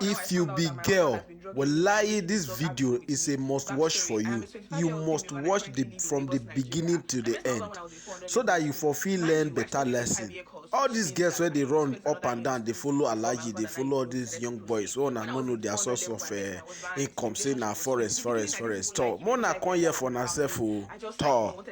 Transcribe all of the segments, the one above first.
If you be girl, wallahi, this video is a must watch for you. You must watch from the beginning to the end so that you fulfill learn better lesson. All these girls where they run up and down, they follow alleging, they follow all these young boys. Oh, no, no, their source of income. Say na forest. Tall. Mona come here for herself. Tall.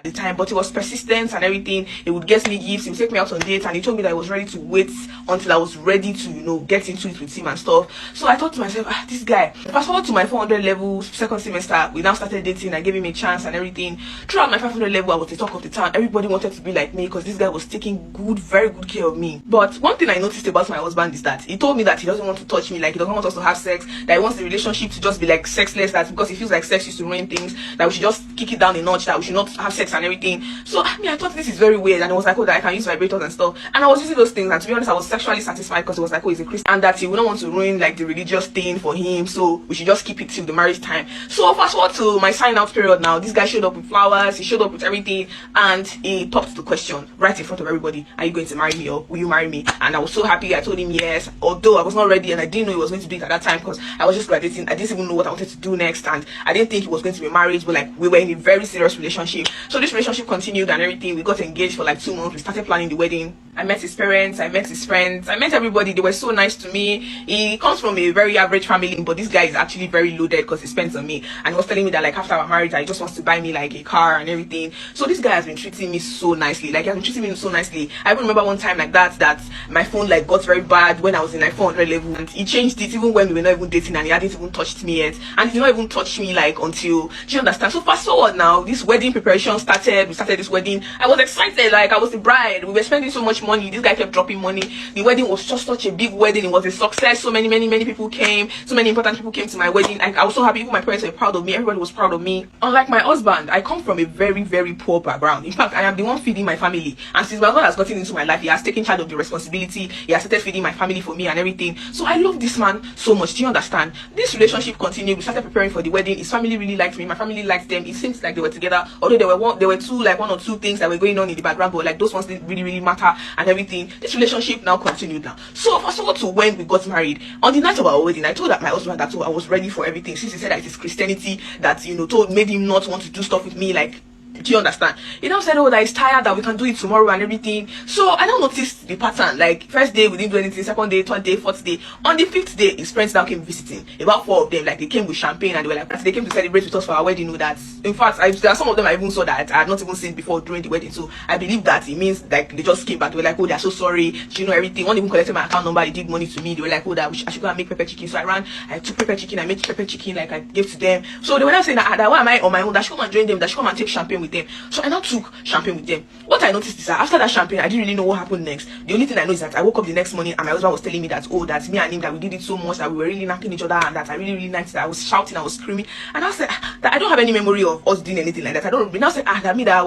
The time, but he was persistent and everything. He would get me gifts, he would take me out on dates, and he told me that he was ready to wait until I was ready to, get into it with him and stuff. So I thought to myself, this guy. Fast forward to my 400 level, second semester, we now started dating. I gave him a chance and everything. Throughout my 500 level, I was the talk of the town. Everybody wanted to be like me because this guy was taking very good care of me. But one thing I noticed about my husband is that he told me that he doesn't want to touch me, like he doesn't want us to have sex, that he wants the relationship to just be like sexless, that because he feels like sex used to ruin things, that we should just kick it down a notch, that we should not have sex and everything. So I thought this is very weird, and it was like, that I can use vibrators and stuff, and I was using those things, and to be honest, I was sexually satisfied because it was like, he's a Christian, and that he wouldn't want to ruin like the religious thing for him, so we should just keep it till the marriage time. So fast forward to my sign out period now, this guy showed up with flowers, he showed up with everything, and he popped the question right in front of everybody: are you going to marry me, or will you marry me? And I was so happy. I told him yes, although I was not ready and I didn't know he was going to do it at that time because I was just graduating. I didn't even know what I wanted to do next, and I didn't think it was going to be marriage, but like we were in a very serious relationship. So this relationship continued and everything. We got engaged for like 2 months. We started planning the wedding. I met his parents, I met his friends, I met everybody. They were so nice to me. He comes from a very average family, but this guy is actually very loaded because he spends on me, and he was telling me that like after our marriage he just wants to buy me like a car and everything. So this guy has been treating me so nicely. Like he has been treating me so nicely. I even remember one time like that my phone like got very bad when I was in like 400 level, and he changed it even when we were not even dating, and he hadn't even touched me yet, and he did not even touch me like until, do you understand? So fast forward now, this wedding preparation started. We started this wedding. I was excited, like I was the bride. We were spending so much money. This guy kept dropping money. The wedding was just such a big wedding. It was a success. So many people came. So many important people came to my wedding. I was so happy. Even my parents were proud of me. Everybody was proud of me. Unlike my husband, I come from a very poor background. In fact, I am the one feeding my family, and since my husband has gotten into my life, he has taken charge of the responsibility. He has started feeding my family for me and everything. So I love this man so much. Do you understand? This relationship continued. We started preparing for the wedding. His family really liked me. My family liked them. It seems like they were together, although there were one or two things that were going on in the background, but like those ones didn't really matter and everything. This relationship now continued now. So fast forward to when we got married. On the night of our wedding, I told my husband that I was ready for everything, since he said that it is Christianity that made him not want to do stuff with me. Like, do you understand? He now said, that he's tired, that we can do it tomorrow and everything. So I now noticed the pattern. Like, first day we didn't do anything, second day, third day, fourth day. On the fifth day, his friends now came visiting. About 4 of them, like they came with champagne, and they were like, they came to celebrate with us for our wedding. That, in fact, there are some of them I even saw that I had not even seen before during the wedding. So I believe that it means like they just came back. They were like, they're so sorry. Do you know everything? One even collected my account number. They did money to me. They were like, that I should go and make pepper chicken. So I took pepper chicken. I made pepper chicken, like I gave to them. So they were now saying that why am I on my own? That I should come and join them. That I should come and take champagne with them. So I now took champagne with them. What I noticed is that after that champagne, I didn't really know what happened next. The only thing I know is that I woke up the next morning and my husband was telling me that that's me and him, that we did it so much, that we were really knocking each other, and that I really liked it. I was shouting, I was screaming, and I said that I don't have any memory of us doing anything like that. I don't. Now said that I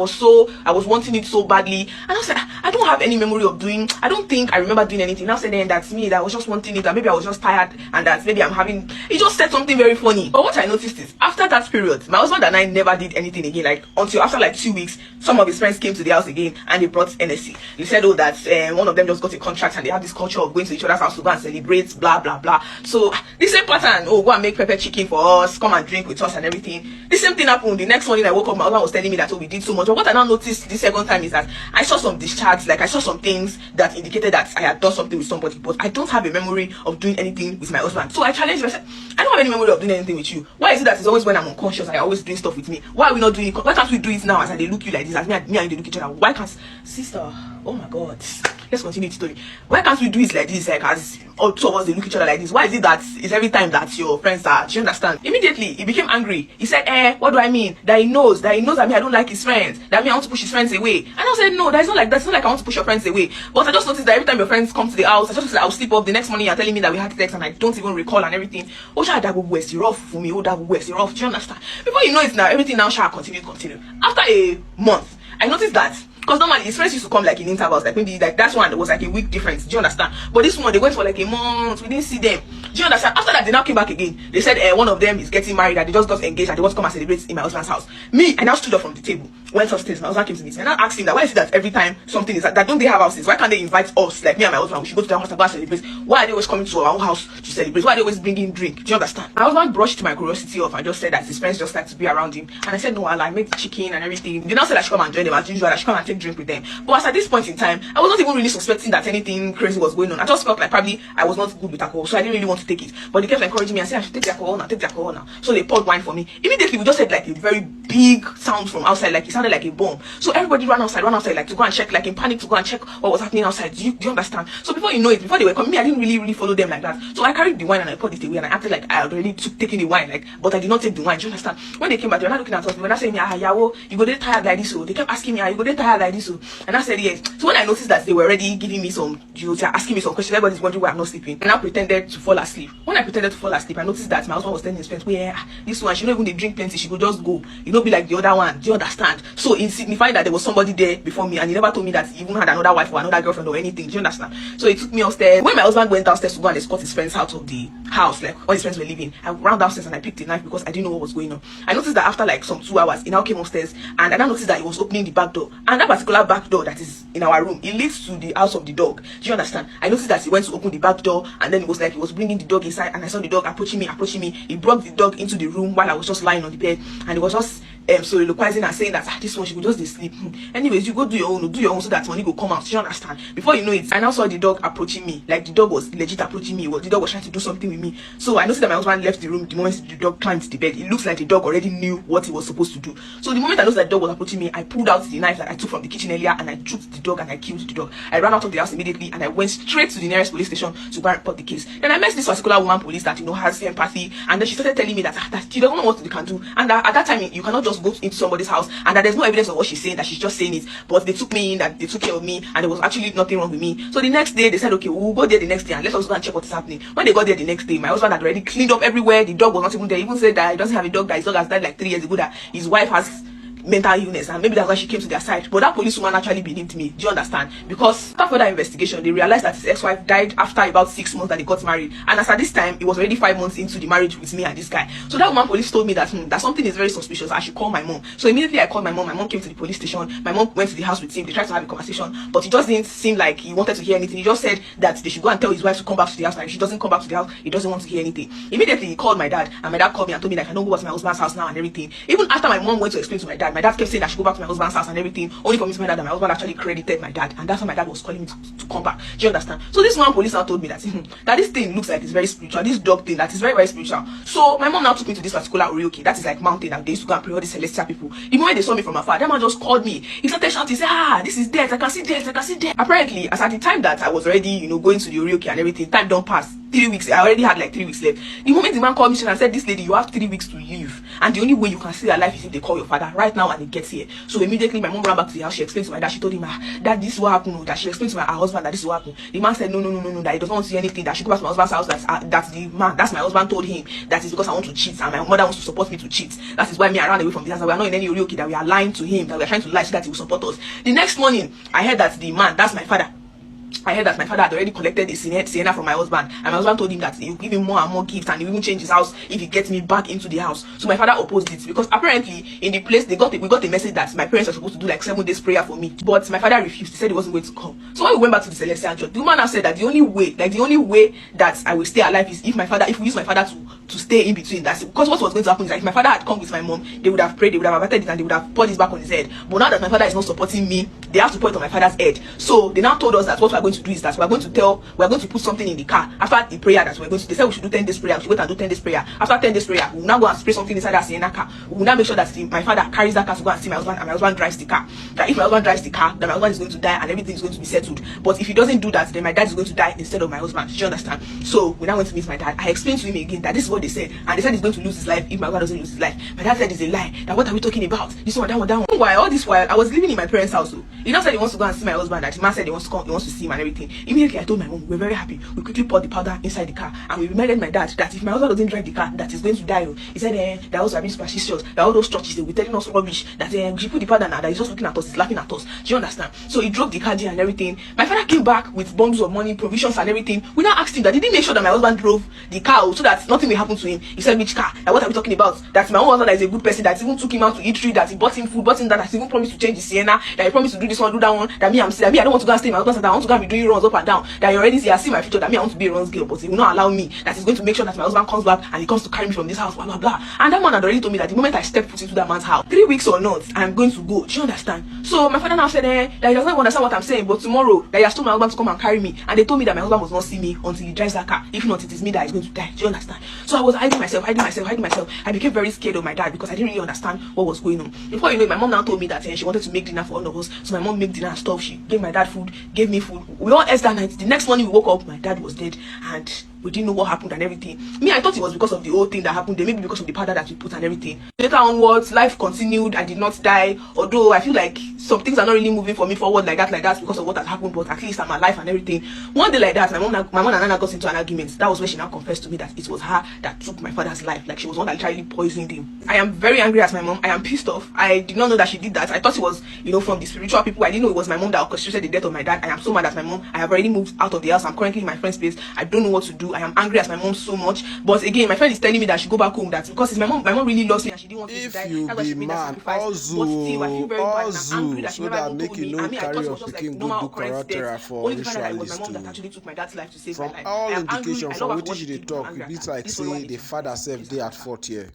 was wanting it so badly, and I said I don't have any memory of doing. I don't think I remember doing anything. Now said then that's me, that I was just wanting it, that maybe I was just tired, and that maybe I'm having. He just said something very funny. But what I noticed is after that period, my husband and I never did anything again. Like until after like 2 weeks, some of his friends came to the house again and they brought NSC. They said, that one of them just got a contract, and they have this culture of going to each other's house to go and celebrate, blah blah blah. So the same pattern, go and make pepper chicken for us, come and drink with us and everything. The same thing happened. The next morning I woke up, my husband was telling me that we did so much. But what I now noticed the second time is that I saw some discharge, like I saw some things that indicated that I had done something with somebody, but I don't have a memory of doing anything with my husband. So I challenged him. I said, I don't have any memory of doing anything with you. Why is it that it's always when I'm unconscious I always doing stuff with me? Why are we not doing it? Why can't we do it now as I look you like this, as me and you look each other? Why can't, sister? Oh my God, let's continue the story. Why can't we do it like this, like as all two of us they look each other like this? Why is it that it's every time that your friends are? Do you understand? Immediately he became angry. He said, what do I mean? That he knows that me I don't like his friends, that me I want to push his friends away. And I said, no, that's not like that. It's not like I want to push your friends away, but I just noticed that every time your friends come to the house, I just I'll sleep off. The next morning you're telling me that we had sex and I don't even recall and everything. Oh child, that will waste you off for me. Oh, that will waste you off. Do you understand? Before you know it now, everything now shall continue. After a month, I noticed that, because normally his friends used to come like in intervals, like maybe like that's one that was like a week difference. Do you understand? But this one, they went for like a month. We didn't see them. Do you understand? After that, they now came back again. They said one of them is getting married, that they just got engaged and they want to come and celebrate in my husband's house. Me, I now stood up from the table, went upstairs. My husband came to me and I asked him that why is it that every time something is that don't they have houses? Why can't they invite us, like me and my husband? We should go to their house and go and celebrate. Why are they always coming to our own house to celebrate? Why are they always bringing drink? Do you understand? My husband brushed my curiosity off and just said that his friends just like to be around him. And I said no, I made the chicken and everything. They now said I should come and join them as usual. I should come and take drink with them. But as at this point in time, I was not even really suspecting that anything crazy was going on. I just felt like probably I was not good with alcohol, so I didn't really want to take it. But they kept encouraging me and saying I should take the alcohol now, take the alcohol now. So they poured wine for me. Immediately we just heard like a very big sound from outside, like it sounded like a bomb. So everybody ran outside like to go and check, like in panic to go and check what was happening outside. Do you understand? So before you know it, before they were coming, I didn't really follow them like that. So I carried the wine and I poured it away and I acted like I had already taken the wine, like, but I did not take the wine. Do you understand? When they came back, they were not looking at us. They were not saying, yawo, you go there tired like this. So they kept asking me, you go there tired like this. So and I said yes. So when I noticed that they were already giving me some, they're asking me some questions, everybody's wondering why I'm not sleeping. And I pretended to fall asleep. When I pretended to fall asleep, I noticed that my husband was telling his friends, this one, she don't even drink plenty, she could just go. You know, be like the other one. Do you understand? So it signified that there was somebody there before me, and he never told me that he even had another wife or another girlfriend or anything. Do you understand? So he took me upstairs. When my husband went downstairs to go and escort his friends out of the house, like all his friends were leaving, I ran downstairs and I picked a knife because I didn't know what was going on. I noticed that after like some 2 hours, he now came upstairs and I now noticed that he was opening the back door. And that particular back door that is in our room, it leads to the house of the dog. Do you understand? I noticed that he went to open the back door and then it was like he was bringing the dog inside, and I saw the dog approaching me. He brought the dog into the room while I was just lying on the bed, and it was just soliloquizing and saying that this one she could just sleep. Anyways, you go do your own so that money go come out. Do you understand? Before you know it, I now saw the dog approaching me. Like the dog was legit approaching me. The dog was trying to do something with me. So I noticed that my husband left the room the moment the dog climbed the bed. It looks like the dog already knew what he was supposed to do. So the moment I noticed that the dog was approaching me, I pulled out the knife that I took from the kitchen earlier and I shoot the dog and I killed the dog. I ran out of the house immediately and I went straight to the nearest police station to go and report the case. Then I met this particular woman police that has empathy, and then she started telling me that she doesn't know what they can do, and at that time you cannot just go into somebody's house and that there's no evidence of what she's saying, that she's just saying it. But they took me in, that they took care of me, and there was actually nothing wrong with me. So the next day they said, okay, we'll go there the next day and let us go and check what is happening. When they got there the next day, my husband had already cleaned up everywhere. The dog was not even there. He even said that he doesn't have a dog, that his dog has died like 3 years ago, that his wife has mental illness, and maybe that's why she came to their side. But that policewoman actually believed me. Do you understand? Because after further investigation, they realized that his ex-wife died after about 6 months that they got married, and as at this time it was already 5 months into the marriage with me and this guy. So that woman police told me that that something is very suspicious. I should call my mom. So immediately I called my mom. My mom came to the police station. My mom went to the house with him. They tried to have a conversation, but it just didn't seem like he wanted to hear anything. He just said that they should go and tell his wife to come back to the house, and if she doesn't come back to the house, he doesn't want to hear anything. Immediately he called my dad, and my dad called me and told me that I don't go back to my husband's house now and everything. Even after my mom went to explain to my dad kept saying I should go back to my husband's house and everything, only for me to find out that my husband actually credited my dad, and that's why my dad was calling me to come back. Do you understand? So this one police now told me that that this thing looks like it's very spiritual, this dog thing that is very, very spiritual. So my mom now took me to this particular Orioke, that is like mountain that they used to go and pray all the celestial people. The moment they saw me from afar, that man just called me. He started shouting, he said, this is death, I can see death, I can see death. Apparently, as at the time that I was already, going to the Orioke and everything, time don't pass. 3 weeks, I already had like 3 weeks left. The moment the man called me and said, this lady, you have 3 weeks to live, and the only way you can see alive is if they call your father right now and he gets here. So immediately my mom ran back to the house. She explained to my dad. She told him that this is what happened. That she explained to her husband that this is what happened. The man said no, that he doesn't want to see anything. That she go back to my husband's house. That's my husband told him that is because I want to cheat and my mother wants to support me to cheat. That is why me I ran away from this house. We are not in any Orioke, that we are lying to him, that we are trying to lie so that he will support us. The next morning, I heard that the man, that's my father. I heard that my father had already collected a sienna from my husband, and my husband told him that he will give him more and more gifts, and he will even change his house if he gets me back into the house. So my father opposed it, because apparently in the place we got a message that my parents are supposed to do like 7 days prayer for me, but my father refused. He said he wasn't going to come. So when we went back to the Celestial Church, the woman now said that the only way that I will stay alive is if we use my father to stay in between. That's because what was going to happen is that if my father had come with my mom, they would have prayed, they would have averted it, and they would have poured his back on his head. But now that my father is not supporting me, they have to pour it on my father's head. So they now told us that what we are going to do is that we are going to put something in the car after the prayer that they said we should do 10 days prayer. We should wait and do 10 days prayer. After 10 days prayer, we will now go and spray something inside that Sienna car. We will now make sure that my father carries that car to go and see my husband, and my husband drives the car. That if my husband drives the car, then my husband is going to die and everything is going to be settled. But if he doesn't do that, then my dad is going to die instead of my husband. Do you understand? So we now went to meet my dad. I explained to him again that this is what they said, and they said he's going to lose his life if my husband doesn't lose his life. My dad said it's a lie. That what are we talking about? This one, that one, that one. All this while I was living in my parents' house. He now said he wants to go and see my husband. That the man said he wants to see him and everything. Immediately I told my mom. We were very happy. We quickly poured the powder inside the car, and we reminded my dad that if my husband doesn't drive the car, that he's going to die. He said that was being superstitious, that all those churches, they were telling us rubbish, that she put the powder now, that he's just looking at us, he's laughing at us. Do you understand? So he drove the car there and everything. My father came back with bundles of money, provisions and everything. We now asked him that he didn't make sure that my husband drove the car so that nothing will happen to him. He said, which car? That what are we talking about? That my own husband is a good person, that even took him out to eat, that he bought him food, bought him that he even promised to change the Sienna, that he promised to do this one, do that one, that me, I don't want to go and stay in my husband's house, I want to go and be doing runs up and down, that you already see my future, that me, I want to be a runs girl, but he will not allow me, that he's going to make sure that my husband comes back and he comes to carry me from this house, blah, blah, blah. And that man had already told me that the moment I step foot into that man's house, 3 weeks or not, I'm going to go. Do you understand? So my father now said that he doesn't even understand what I'm saying, but tomorrow, that he has told my husband to come and carry me, and they told me that my husband must not see me until he drives that car. If not, it is me that is going to die. Do you understand? So I was hiding myself. I became very scared of my dad because I didn't really understand what was going on. Before you know it, my mom now told me that she wanted to make dinner for all of us. So my mom made dinner and stuff. She gave my dad food, gave me food. We all ate that night. The next morning we woke up, my dad was dead, and we didn't know what happened and everything. Me, I thought it was because of the whole thing that happened. They maybe because of the powder that we put and everything. Later onwards, life continued. I did not die. Although I feel like some things are not really moving for me forward like that because of what has happened. But at least I'm alive and everything. One day like that, my mom and Nana got into an argument. That was when she now confessed to me that it was her that took my father's life. Like she was one that literally poisoned him. I am very angry at my mom. I am pissed off. I did not know that she did that. I thought it was, from the spiritual people. I didn't know it was my mom that orchestrated the death of my dad. I am so mad at my mom. I have already moved out of the house. I'm currently in my friend's place. I don't know what to do. I am angry at my mom so much. But again, my friend is telling me that I should go back home. That because it's my mom really loves me and she didn't want me to die. That's why she made that sacrifice. But still, I feel very bad and I'm angry that she never even told me. I mean, I thought it was just like normal occurrence death. Only to find out that it was my mom that actually took my dad's life to save my life. From all indications, from what she dey talk, it be like say the father self dey at fault here.